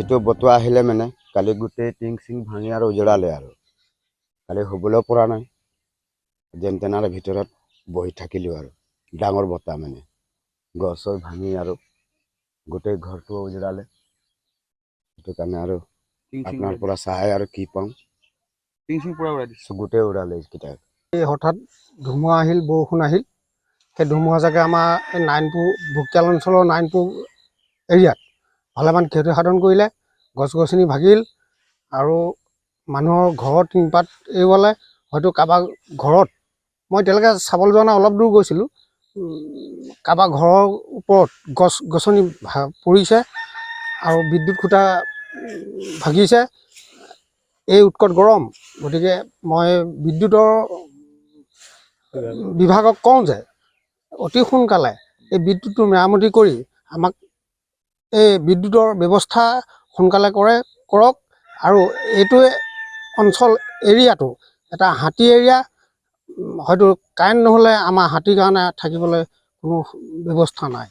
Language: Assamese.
যিটো বতোৱা আহিলে মানে কালি গোটেই টিং চিং ভাঙি আৰু উজৰালে আৰু কালি শুবলৈ পৰা নাই যেন তেনাৰ ভিতৰত বহি থাকিলোঁ আৰু ডাঙৰ বতাহ মানে গছ ভাঙি আৰু গোটেই ঘৰটো উজৰালে সেইটো কাৰণে আৰু আপোনাৰ পৰা চাই আৰু কি পাওঁ টিং চিং পুৰা উৰাই দিছোঁ গোটেই উৰালে এইকেইটা হঠাৎ ধুমুহা আহিল বৰষুণ আহিল সেই ধুমুহা চাগে আমাৰ এই নাৰায়ণপুৰ ভোগতিয়াল অঞ্চলৰ নাৰায়ণপুৰ এৰিয়াত ভালেমান ক্ষতি সাধন কৰিলে গছ গছনি ভাগিল আৰু মানুহৰ ঘৰৰ টিংপাত এৰুৱালে হয়তো কাৰোবাৰ ঘৰত মই এতিয়ালৈকে চাবলৈ যোৱা নাই অলপ দূৰ গৈছিলোঁ কাৰোবাৰ ঘৰৰ ওপৰত গছ গছনি পৰিছে আৰু বিদ্যুৎ খুঁটা ভাগিছে এই উৎকট গৰম গতিকে মই বিদ্যুতৰ বিভাগক কওঁ যে অতি সোনকালে এই বিদ্যুৎটো মেৰামতি কৰি আমাক এই বিদ্যুতৰ ব্যৱস্থা সোনকালে কৰক আৰু এইটোৱে অঞ্চল এৰিয়াটো এটা হাতী এৰিয়া হয়তো কাৰেণ্ট নহ'লে আমাৰ হাতীৰ কাৰণে থাকিবলৈ কোনো ব্যৱস্থা নাই।